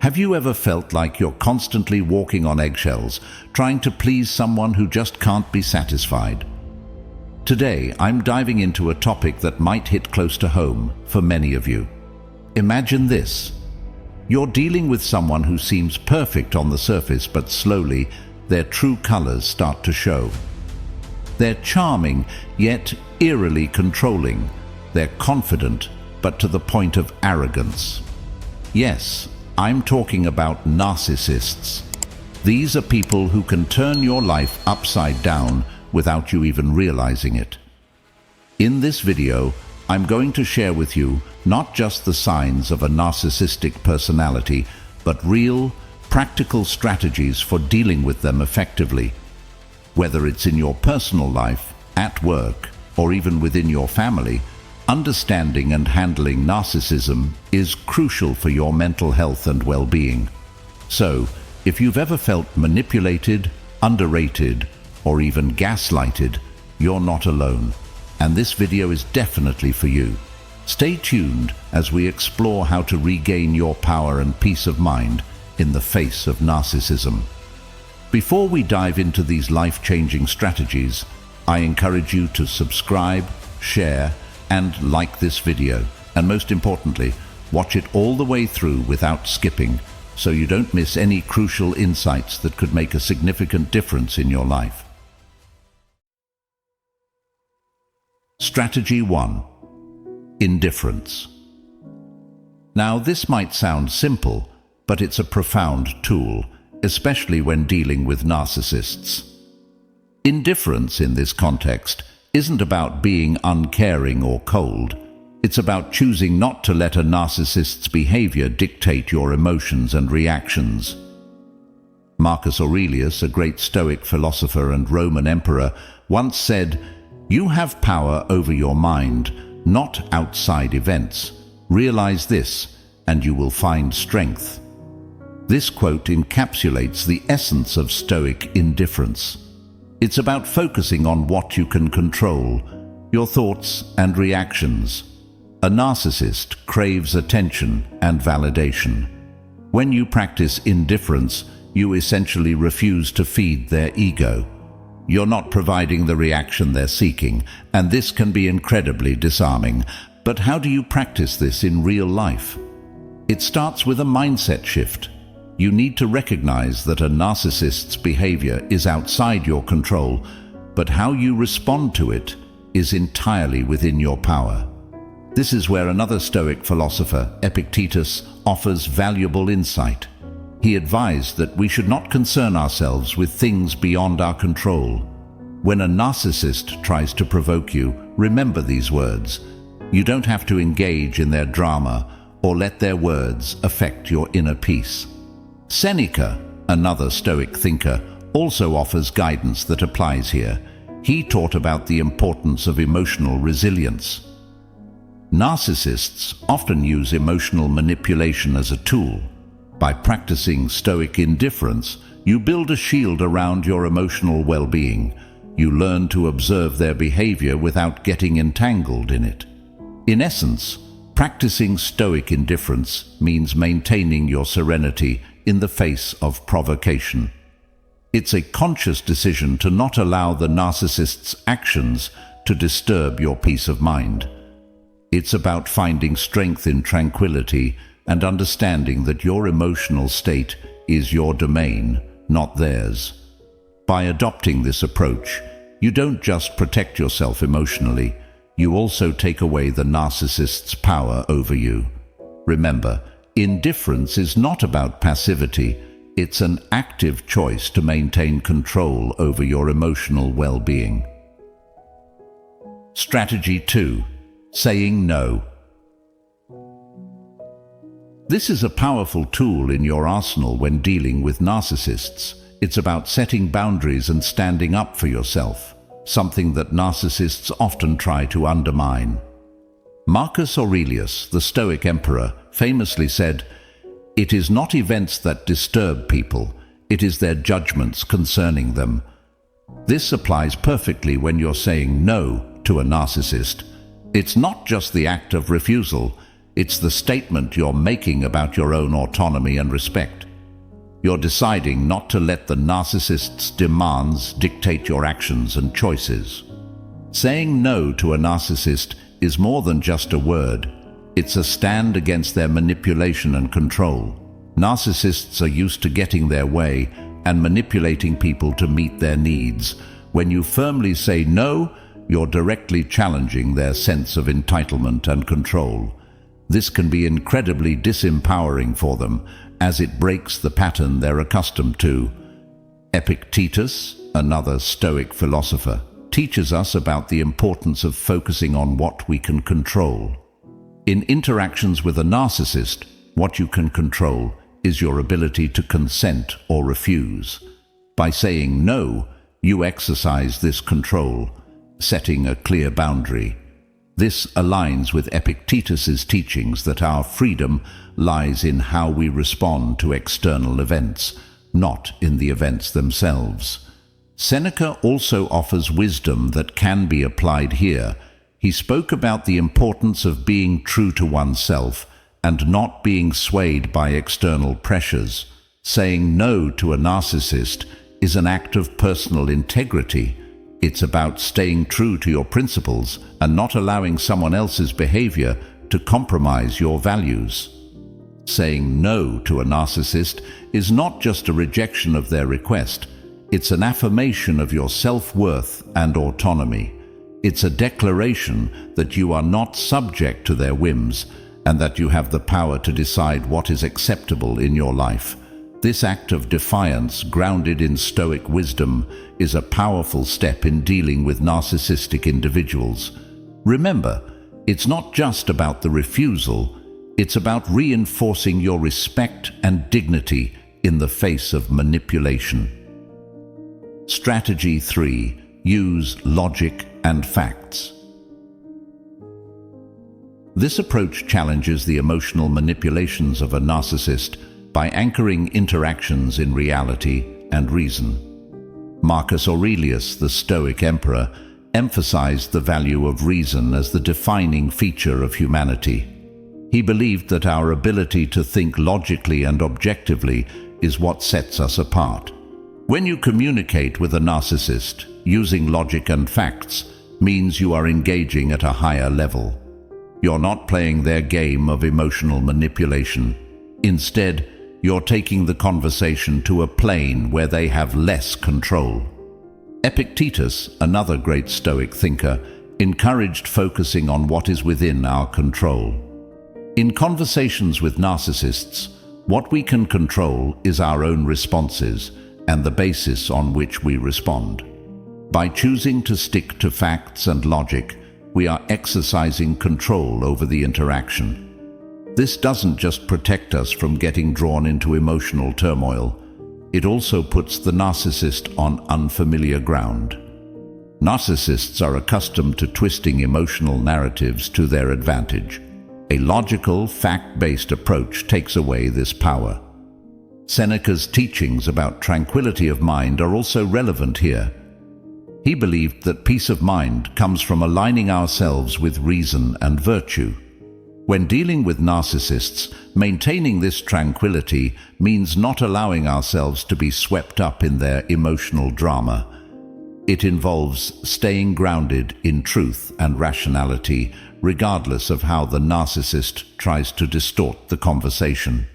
Have you ever felt like you're constantly walking on eggshells, trying to please someone who just can't be satisfied? Today, I'm diving into a topic that might hit close to home for many of you. Imagine this. You're dealing with someone who seems perfect on the surface, but slowly, their true colors start to show. They're charming, yet eerily controlling. They're confident, but to the point of arrogance. Yes, I'm talking about narcissists. These are people who can turn your life upside down without you even realizing it. In this video, I'm going to share with you not just the signs of a narcissistic personality, but real, practical strategies for dealing with them effectively. Whether it's in your personal life, at work, or even within your family, understanding and handling narcissism is crucial for your mental health and well-being. So, if you've ever felt manipulated, underrated, or even gaslighted, you're not alone, and this video is definitely for you. Stay tuned as we explore how to regain your power and peace of mind in the face of narcissism. Before we dive into these life-changing strategies, I encourage you to subscribe, share, and like this video, and most importantly, watch it all the way through without skipping, so you don't miss any crucial insights that could make a significant difference in your life. Strategy 1. Indifference. Now, this might sound simple, but it's a profound tool, especially when dealing with narcissists. Indifference in this context isn't about being uncaring or cold. It's about choosing not to let a narcissist's behavior dictate your emotions and reactions. Marcus Aurelius, a great Stoic philosopher and Roman emperor, once said, "You have power over your mind, not outside events. Realize this, and you will find strength." This quote encapsulates the essence of Stoic indifference. It's about focusing on what you can control, your thoughts and reactions. A narcissist craves attention and validation. When you practice indifference, you essentially refuse to feed their ego. You're not providing the reaction they're seeking, and this can be incredibly disarming. But how do you practice this in real life? It starts with a mindset shift. You need to recognize that a narcissist's behavior is outside your control, but how you respond to it is entirely within your power. This is where another Stoic philosopher, Epictetus, offers valuable insight. He advised that we should not concern ourselves with things beyond our control. When a narcissist tries to provoke you, remember these words. You don't have to engage in their drama or let their words affect your inner peace. Seneca, another Stoic thinker, also offers guidance that applies here. He taught about the importance of emotional resilience. Narcissists often use emotional manipulation as a tool. By practicing Stoic indifference, you build a shield around your emotional well-being. You learn to observe their behavior without getting entangled in it. In essence, practicing Stoic indifference means maintaining your serenity in the face of provocation. It's a conscious decision to not allow the narcissist's actions to disturb your peace of mind. It's about finding strength in tranquility and understanding that your emotional state is your domain, not theirs. By adopting this approach, you don't just protect yourself emotionally, you also take away the narcissist's power over you. Remember, indifference is not about passivity, it's an active choice to maintain control over your emotional well-being. Strategy 2. Saying no. This is a powerful tool in your arsenal when dealing with narcissists. It's about setting boundaries and standing up for yourself, something that narcissists often try to undermine. Marcus Aurelius, the Stoic emperor, famously said, "It is not events that disturb people, it is their judgments concerning them." This applies perfectly when you're saying no to a narcissist. It's not just the act of refusal, It's the statement you're making about your own autonomy and respect. You're deciding not to let the narcissist's demands dictate your actions and choices. Saying no to a narcissist is more than just a word. It's a stand against their manipulation and control. Narcissists are used to getting their way and manipulating people to meet their needs. When you firmly say no, you're directly challenging their sense of entitlement and control. This can be incredibly disempowering for them, as it breaks the pattern they're accustomed to. Epictetus, another Stoic philosopher, teaches us about the importance of focusing on what we can control. In interactions with a narcissist, what you can control is your ability to consent or refuse. By saying no, you exercise this control, setting a clear boundary. This aligns with Epictetus's teachings that our freedom lies in how we respond to external events, not in the events themselves. Seneca also offers wisdom that can be applied here. He spoke about the importance of being true to oneself and not being swayed by external pressures. Saying no to a narcissist is an act of personal integrity. It's about staying true to your principles and not allowing someone else's behavior to compromise your values. Saying no to a narcissist is not just a rejection of their request. It's an affirmation of your self-worth and autonomy. It's a declaration that you are not subject to their whims and that you have the power to decide what is acceptable in your life. This act of defiance, grounded in Stoic wisdom, is a powerful step in dealing with narcissistic individuals. Remember, it's not just about the refusal, it's about reinforcing your respect and dignity in the face of manipulation. Strategy 3. Use logic and facts. This approach challenges the emotional manipulations of a narcissist by anchoring interactions in reality and reason. Marcus Aurelius, the Stoic emperor, emphasized the value of reason as the defining feature of humanity. He believed that our ability to think logically and objectively is what sets us apart. When you communicate with a narcissist, using logic and facts means you are engaging at a higher level. You're not playing their game of emotional manipulation. Instead, you're taking the conversation to a plane where they have less control. Epictetus, another great Stoic thinker, encouraged focusing on what is within our control. In conversations with narcissists, what we can control is our own responses and the basis on which we respond. By choosing to stick to facts and logic, we are exercising control over the interaction. This doesn't just protect us from getting drawn into emotional turmoil, it also puts the narcissist on unfamiliar ground. Narcissists are accustomed to twisting emotional narratives to their advantage. A logical, fact-based approach takes away this power. Seneca's teachings about tranquility of mind are also relevant here. He believed that peace of mind comes from aligning ourselves with reason and virtue. When dealing with narcissists, maintaining this tranquility means not allowing ourselves to be swept up in their emotional drama. It involves staying grounded in truth and rationality, regardless of how the narcissist tries to distort the conversation.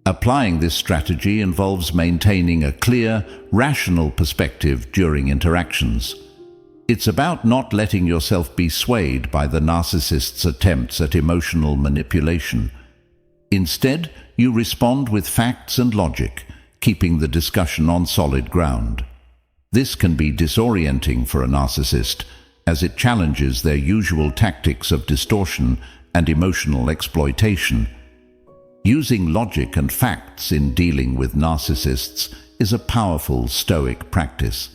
Applying this strategy involves maintaining a clear, rational perspective during interactions. It's about not letting yourself be swayed by the narcissist's attempts at emotional manipulation. Instead, you respond with facts and logic, keeping the discussion on solid ground. This can be disorienting for a narcissist, as it challenges their usual tactics of distortion and emotional exploitation. Using logic and facts in dealing with narcissists is a powerful Stoic practice.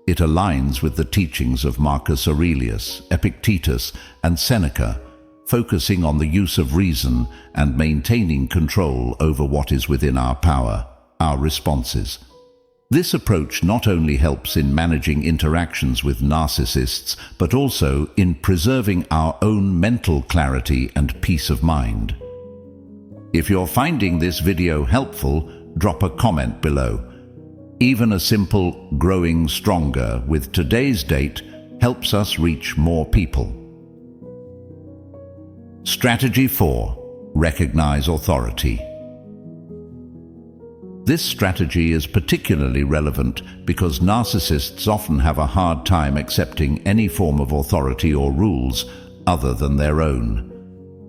It aligns with the teachings of Marcus Aurelius, Epictetus, and Seneca, focusing on the use of reason and maintaining control over what is within our power, our responses. This approach not only helps in managing interactions with narcissists, but also in preserving our own mental clarity and peace of mind. If you're finding this video helpful, drop a comment below. Even a simple "growing stronger with today's date" helps us reach more people. Strategy 4. Recognize authority. This strategy is particularly relevant because narcissists often have a hard time accepting any form of authority or rules other than their own.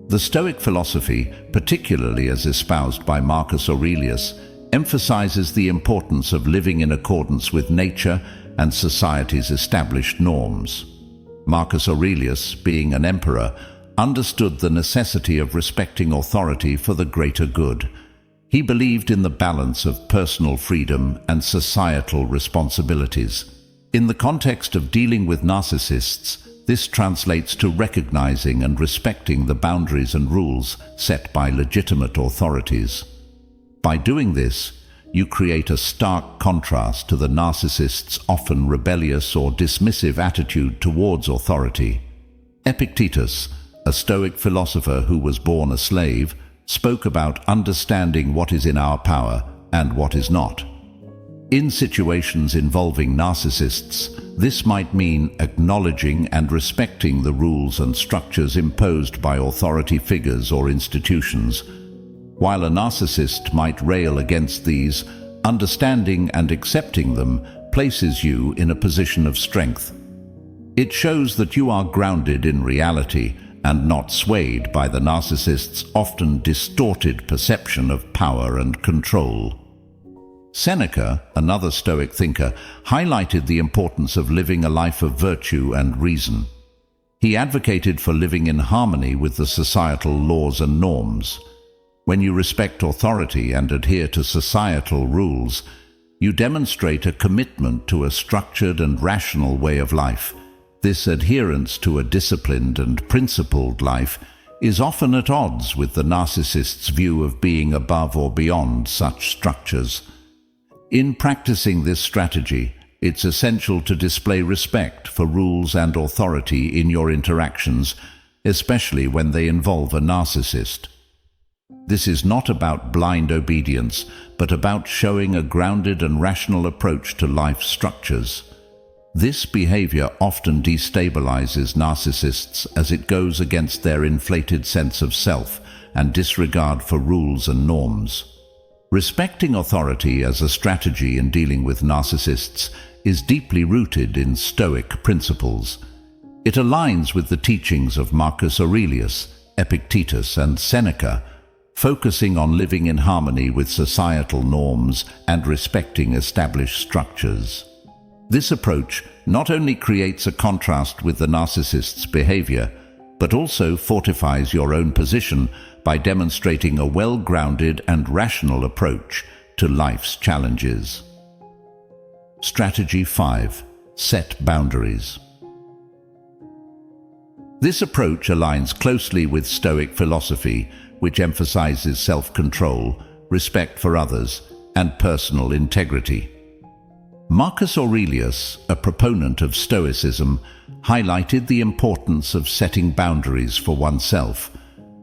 The Stoic philosophy, particularly as espoused by Marcus Aurelius, emphasizes the importance of living in accordance with nature and society's established norms. Marcus Aurelius, being an emperor, understood the necessity of respecting authority for the greater good. He believed in the balance of personal freedom and societal responsibilities. In the context of dealing with narcissists, this translates to recognizing and respecting the boundaries and rules set by legitimate authorities. By doing this, you create a stark contrast to the narcissist's often rebellious or dismissive attitude towards authority. Epictetus, a Stoic philosopher who was born a slave, spoke about understanding what is in our power and what is not. In situations involving narcissists, this might mean acknowledging and respecting the rules and structures imposed by authority figures or institutions. While a narcissist might rail against these, understanding and accepting them places you in a position of strength. It shows that you are grounded in reality and not swayed by the narcissist's often distorted perception of power and control. Seneca, another Stoic thinker, highlighted the importance of living a life of virtue and reason. He advocated for living in harmony with the societal laws and norms. When you respect authority and adhere to societal rules, you demonstrate a commitment to a structured and rational way of life. This adherence to a disciplined and principled life is often at odds with the narcissist's view of being above or beyond such structures. In practicing this strategy, it's essential to display respect for rules and authority in your interactions, especially when they involve a narcissist. This is not about blind obedience, but about showing a grounded and rational approach to life structures. This behavior often destabilizes narcissists as it goes against their inflated sense of self and disregard for rules and norms. Respecting authority as a strategy in dealing with narcissists is deeply rooted in Stoic principles. It aligns with the teachings of Marcus Aurelius, Epictetus, and Seneca, focusing on living in harmony with societal norms and respecting established structures. This approach not only creates a contrast with the narcissist's behavior, but also fortifies your own position by demonstrating a well-grounded and rational approach to life's challenges. Strategy 5. Set boundaries. This approach aligns closely with Stoic philosophy, which emphasizes self-control, respect for others, and personal integrity. Marcus Aurelius, a proponent of Stoicism, highlighted the importance of setting boundaries for oneself,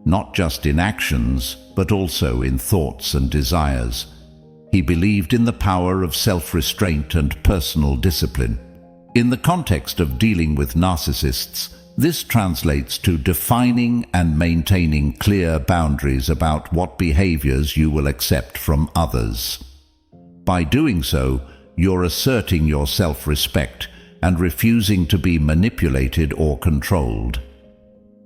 not just in actions, but also in thoughts and desires. He believed in the power of self-restraint and personal discipline. In the context of dealing with narcissists, this translates to defining and maintaining clear boundaries about what behaviors you will accept from others. By doing so, you're asserting your self-respect and refusing to be manipulated or controlled.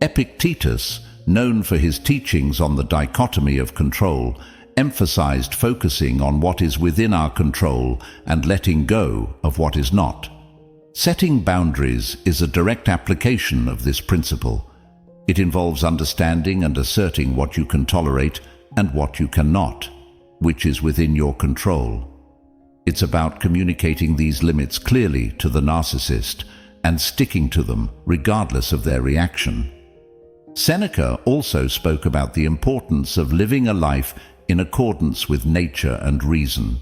Epictetus, known for his teachings on the dichotomy of control, emphasized focusing on what is within our control and letting go of what is not. Setting boundaries is a direct application of this principle. It involves understanding and asserting what you can tolerate and what you cannot, which is within your control. It's about communicating these limits clearly to the narcissist and sticking to them regardless of their reaction. Seneca also spoke about the importance of living a life in accordance with nature and reason.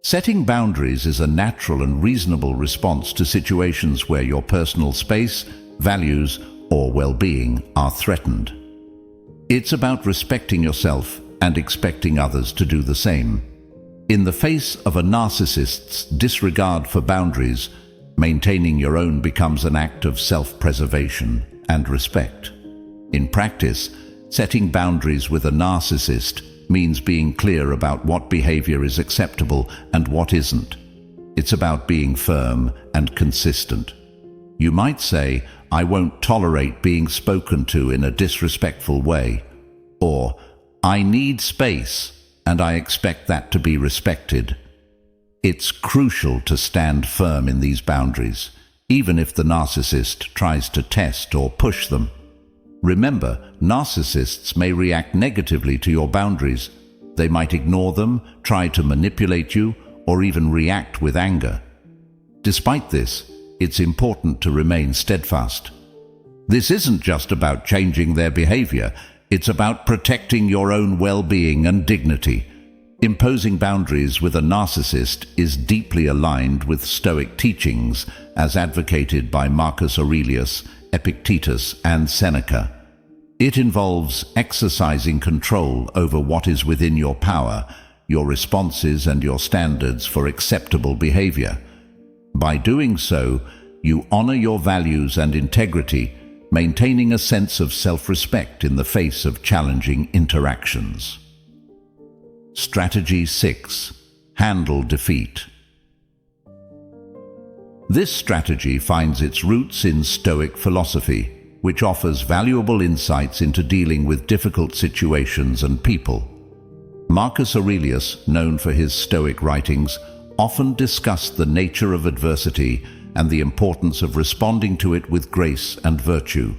Setting boundaries is a natural and reasonable response to situations where your personal space, values, or well-being are threatened. It's about respecting yourself and expecting others to do the same. In the face of a narcissist's disregard for boundaries, maintaining your own becomes an act of self-preservation and respect. In practice, setting boundaries with a narcissist means being clear about what behavior is acceptable and what isn't. It's about being firm and consistent. You might say, "I won't tolerate being spoken to in a disrespectful way," or "I need space and I expect that to be respected." It's crucial to stand firm in these boundaries, even if the narcissist tries to test or push them. Remember, narcissists may react negatively to your boundaries. They might ignore them, try to manipulate you, or even react with anger. Despite this, it's important to remain steadfast. This isn't just about changing their behavior, it's about protecting your own well-being and dignity. Imposing boundaries with a narcissist is deeply aligned with Stoic teachings as advocated by Marcus Aurelius, Epictetus, and Seneca. It involves exercising control over what is within your power, your responses, and your standards for acceptable behavior. By doing so, you honor your values and integrity, maintaining a sense of self-respect in the face of challenging interactions. Strategy 6. Handle defeat. This strategy finds its roots in Stoic philosophy, which offers valuable insights into dealing with difficult situations and people. Marcus Aurelius, known for his Stoic writings, often discussed the nature of adversity and the importance of responding to it with grace and virtue.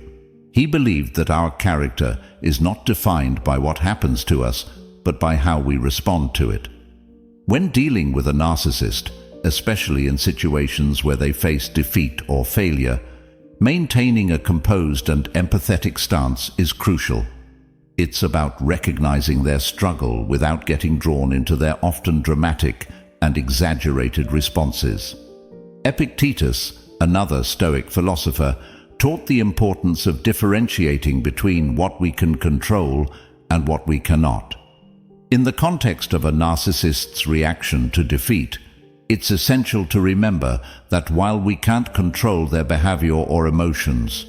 He believed that our character is not defined by what happens to us, but by how we respond to it. When dealing with a narcissist, especially in situations where they face defeat or failure, maintaining a composed and empathetic stance is crucial. It's about recognizing their struggle without getting drawn into their often dramatic and exaggerated responses. Epictetus, another Stoic philosopher, taught the importance of differentiating between what we can control and what we cannot. In the context of a narcissist's reaction to defeat, it's essential to remember that while we can't control their behavior or emotions,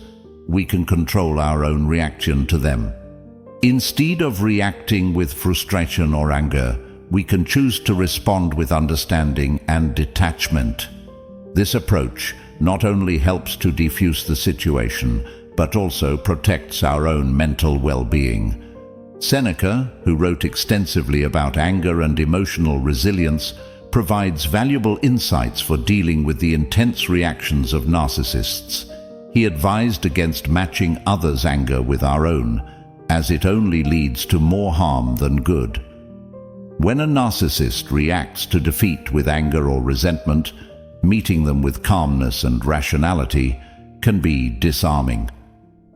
we can control our own reaction to them. Instead of reacting with frustration or anger, we can choose to respond with understanding and detachment. This approach not only helps to defuse the situation, but also protects our own mental well-being. Seneca, who wrote extensively about anger and emotional resilience, provides valuable insights for dealing with the intense reactions of narcissists. He advised against matching others' anger with our own, as it only leads to more harm than good. When a narcissist reacts to defeat with anger or resentment, meeting them with calmness and rationality can be disarming.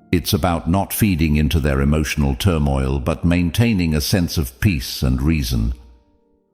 It's about not feeding into their emotional turmoil, but maintaining a sense of peace and reason.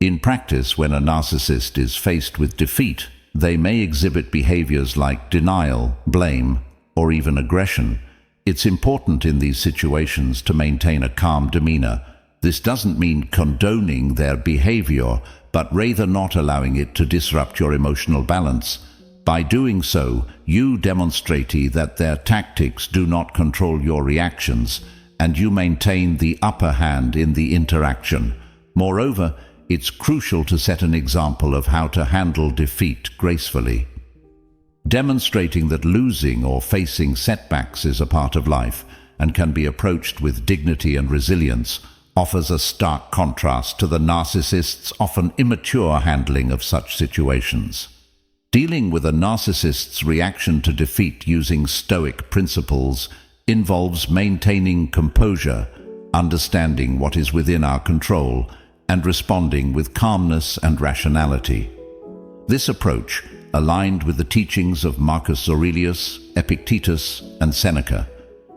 In practice, when a narcissist is faced with defeat, they may exhibit behaviors like denial, blame, or even aggression. It's important in these situations to maintain a calm demeanor. This doesn't mean condoning their behavior, but rather not allowing it to disrupt your emotional balance. By doing so, you demonstrate that their tactics do not control your reactions, and you maintain the upper hand in the interaction. Moreover, it's crucial to set an example of how to handle defeat gracefully. Demonstrating that losing or facing setbacks is a part of life and can be approached with dignity and resilience offers a stark contrast to the narcissist's often immature handling of such situations. Dealing with a narcissist's reaction to defeat using Stoic principles involves maintaining composure, understanding what is within our control, and responding with calmness and rationality. This approach, aligned with the teachings of Marcus Aurelius, Epictetus, and Seneca,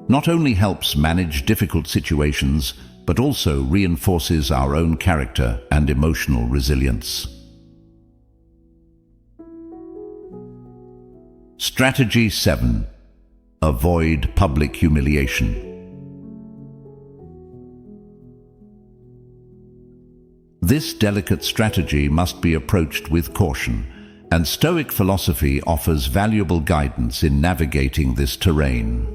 not only helps manage difficult situations, but also reinforces our own character and emotional resilience. Strategy 7. Avoid public humiliation. This delicate strategy must be approached with caution, and Stoic philosophy offers valuable guidance in navigating this terrain.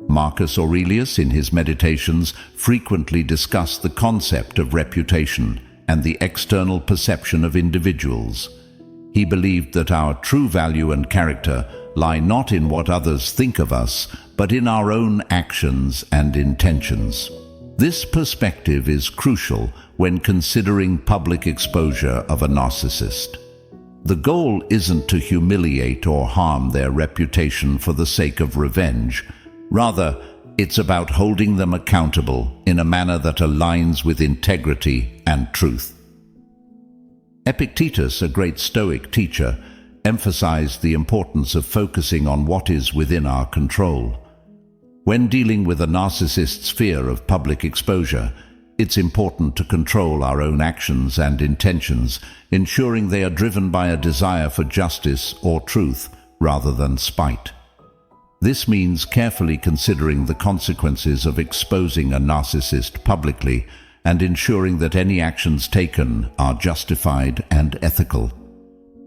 Marcus Aurelius, in his Meditations, frequently discussed the concept of reputation and the external perception of individuals. He believed that our true value and character lie not in what others think of us, but in our own actions and intentions. This perspective is crucial when considering public exposure of a narcissist. The goal isn't to humiliate or harm their reputation for the sake of revenge. Rather, it's about holding them accountable in a manner that aligns with integrity and truth. Epictetus, a great Stoic teacher, emphasized the importance of focusing on what is within our control. When dealing with a narcissist's fear of public exposure, it's important to control our own actions and intentions, ensuring they are driven by a desire for justice or truth rather than spite. This means carefully considering the consequences of exposing a narcissist publicly and ensuring that any actions taken are justified and ethical.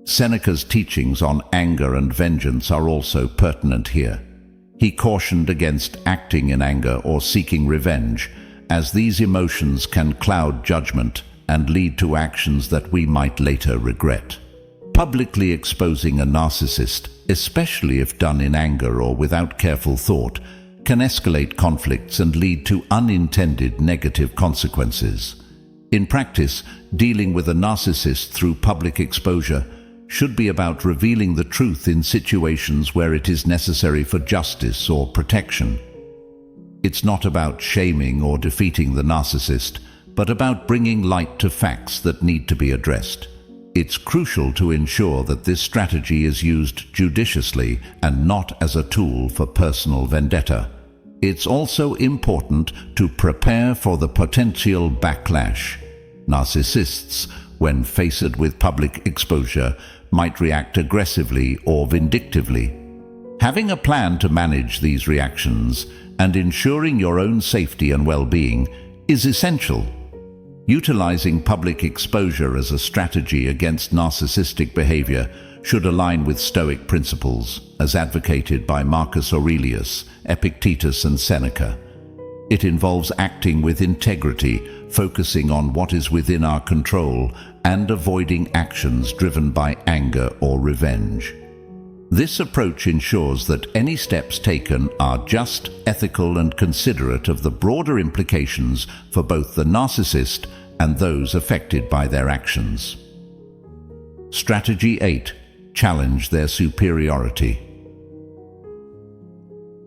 Seneca's teachings on anger and vengeance are also pertinent here. He cautioned against acting in anger or seeking revenge, as these emotions can cloud judgment and lead to actions that we might later regret. Publicly exposing a narcissist, especially if done in anger or without careful thought, can escalate conflicts and lead to unintended negative consequences. In practice, dealing with a narcissist through public exposure should be about revealing the truth in situations where it is necessary for justice or protection. It's not about shaming or defeating the narcissist, but about bringing light to facts that need to be addressed. It's crucial to ensure that this strategy is used judiciously and not as a tool for personal vendetta. It's also important to prepare for the potential backlash. Narcissists, when faced with public exposure, might react aggressively or vindictively. Having a plan to manage these reactions and ensuring your own safety and well-being is essential. Utilizing public exposure as a strategy against narcissistic behavior should align with Stoic principles, as advocated by Marcus Aurelius, Epictetus, and Seneca. It involves acting with integrity, focusing on what is within our control, and avoiding actions driven by anger or revenge. This approach ensures that any steps taken are just, ethical, and considerate of the broader implications for both the narcissist and those affected by their actions. Strategy 8. Challenge their superiority.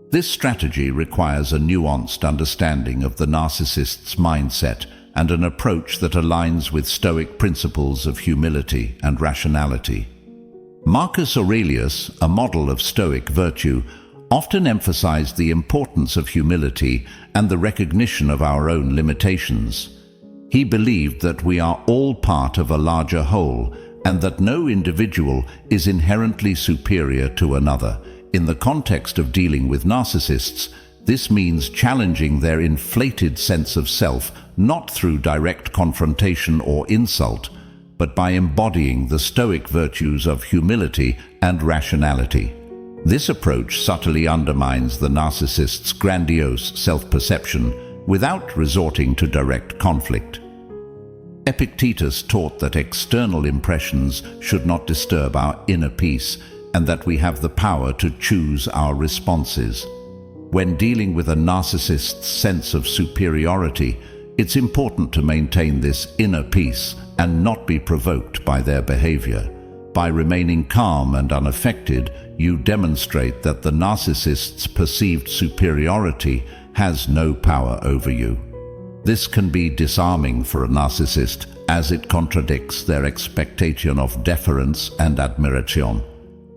This strategy requires a nuanced understanding of the narcissist's mindset and an approach that aligns with Stoic principles of humility and rationality. Marcus Aurelius, a model of Stoic virtue, often emphasized the importance of humility and the recognition of our own limitations. He believed that we are all part of a larger whole and that no individual is inherently superior to another. In the context of dealing with narcissists, this means challenging their inflated sense of self, not through direct confrontation or insult, but by embodying the Stoic virtues of humility and rationality. This approach subtly undermines the narcissist's grandiose self-perception without resorting to direct conflict. Epictetus taught that external impressions should not disturb our inner peace and that we have the power to choose our responses. When dealing with a narcissist's sense of superiority, it's important to maintain this inner peace and not be provoked by their behavior. By remaining calm and unaffected, you demonstrate that the narcissist's perceived superiority has no power over you. This can be disarming for a narcissist, as it contradicts their expectation of deference and admiration.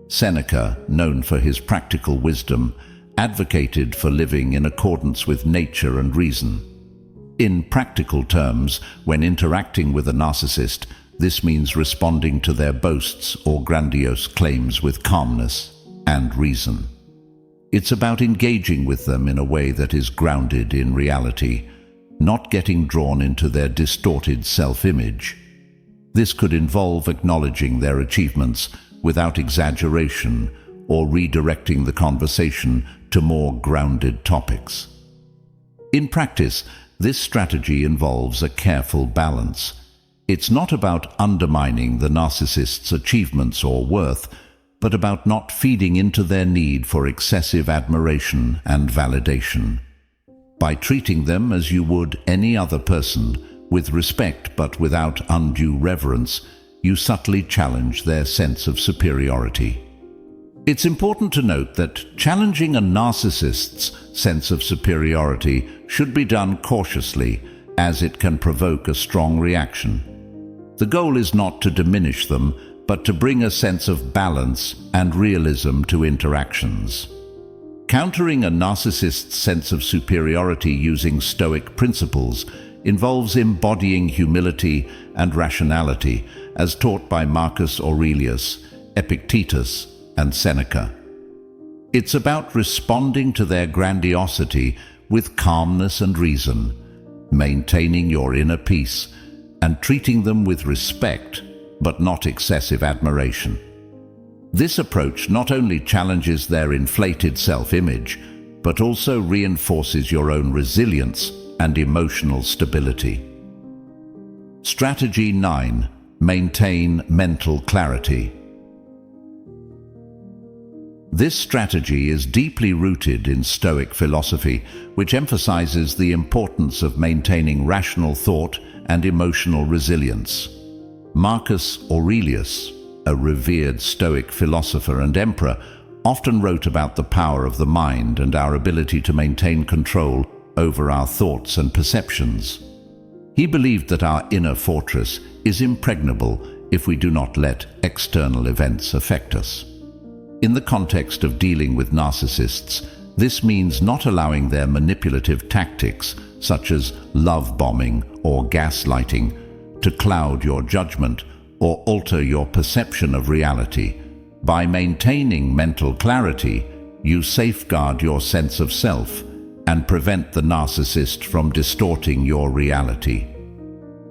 Seneca, known for his practical wisdom, advocated for living in accordance with nature and reason. In practical terms, when interacting with a narcissist, this means responding to their boasts or grandiose claims with calmness. and reason. It's about engaging with them in a way that is grounded in reality, not getting drawn into their distorted self-image. This could involve acknowledging their achievements without exaggeration or redirecting the conversation to more grounded topics. In practice, this strategy involves a careful balance. It's not about undermining the narcissist's achievements or worth, but about not feeding into their need for excessive admiration and validation. By treating them as you would any other person, with respect but without undue reverence, you subtly challenge their sense of superiority. It's important to note that challenging a narcissist's sense of superiority should be done cautiously, as it can provoke a strong reaction. The goal is not to diminish them, but to bring a sense of balance and realism to interactions. Countering a narcissist's sense of superiority using Stoic principles involves embodying humility and rationality, as taught by Marcus Aurelius, Epictetus, and Seneca. It's about responding to their grandiosity with calmness and reason, maintaining your inner peace, and treating them with respect, but not excessive admiration. This approach not only challenges their inflated self-image, but also reinforces your own resilience and emotional stability. Strategy 9. Maintain mental clarity. This strategy is deeply rooted in Stoic philosophy, which emphasizes the importance of maintaining rational thought and emotional resilience. Marcus Aurelius, a revered Stoic philosopher and emperor, often wrote about the power of the mind and our ability to maintain control over our thoughts and perceptions. He believed that our inner fortress is impregnable if we do not let external events affect us. In the context of dealing with narcissists, this means not allowing their manipulative tactics, such as love bombing or gaslighting, to cloud your judgment or alter your perception of reality. By maintaining mental clarity, you safeguard your sense of self and prevent the narcissist from distorting your reality.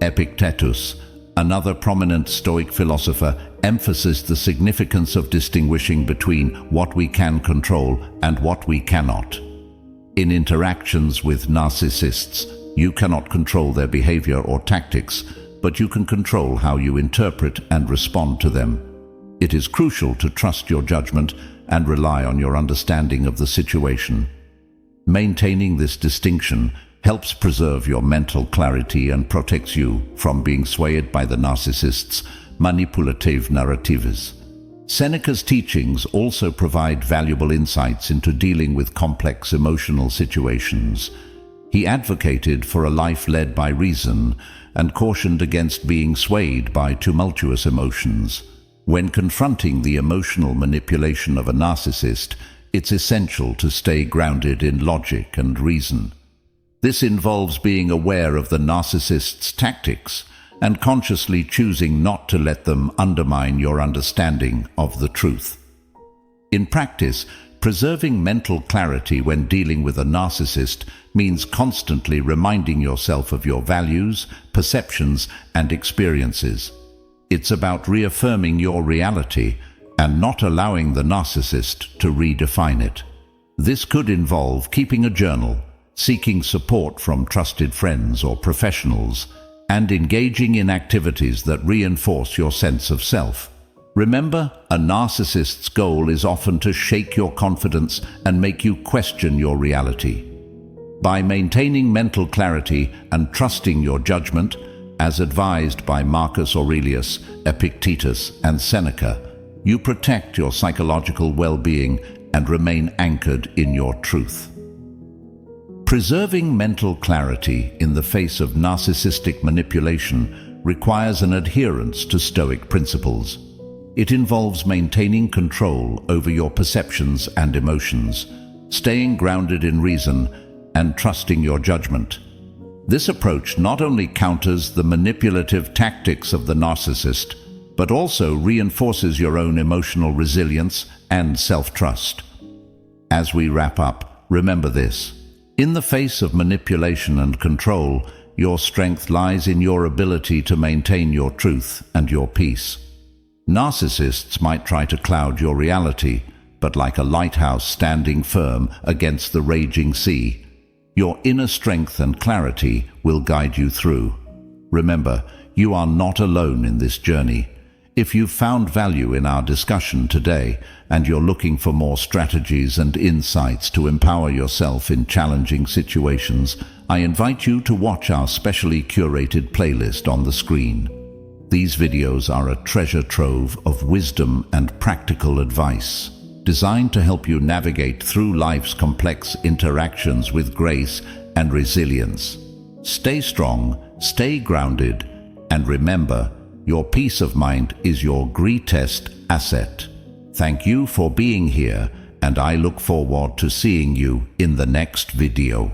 Epictetus, another prominent Stoic philosopher, emphasized the significance of distinguishing between what we can control and what we cannot. In interactions with narcissists, you cannot control their behavior or tactics, but you can control how you interpret and respond to them. It is crucial to trust your judgment and rely on your understanding of the situation. Maintaining this distinction helps preserve your mental clarity and protects you from being swayed by the narcissist's manipulative narratives. Seneca's teachings also provide valuable insights into dealing with complex emotional situations. He advocated for a life led by reason and cautioned against being swayed by tumultuous emotions. When confronting the emotional manipulation of a narcissist, it's essential to stay grounded in logic and reason. This involves being aware of the narcissist's tactics and consciously choosing not to let them undermine your understanding of the truth. In practice, preserving mental clarity when dealing with a narcissist means constantly reminding yourself of your values, perceptions, and experiences. It's about reaffirming your reality and not allowing the narcissist to redefine it. This could involve keeping a journal, seeking support from trusted friends or professionals, and engaging in activities that reinforce your sense of self. Remember, a narcissist's goal is often to shake your confidence and make you question your reality. By maintaining mental clarity and trusting your judgment, as advised by Marcus Aurelius, Epictetus, and Seneca, you protect your psychological well-being and remain anchored in your truth. Preserving mental clarity in the face of narcissistic manipulation requires an adherence to Stoic principles. It involves maintaining control over your perceptions and emotions, staying grounded in reason, and trusting your judgment. This approach not only counters the manipulative tactics of the narcissist, but also reinforces your own emotional resilience and self-trust. As we wrap up, remember this. In the face of manipulation and control, your strength lies in your ability to maintain your truth and your peace. Narcissists might try to cloud your reality, but like a lighthouse standing firm against the raging sea, your inner strength and clarity will guide you through. Remember, you are not alone in this journey. If you've found value in our discussion today and you're looking for more strategies and insights to empower yourself in challenging situations, I invite you to watch our specially curated playlist on the screen. These videos are a treasure trove of wisdom and practical advice, designed to help you navigate through life's complex interactions with grace and resilience. Stay strong, stay grounded, and remember, your peace of mind is your greatest asset. Thank you for being here, and I look forward to seeing you in the next video.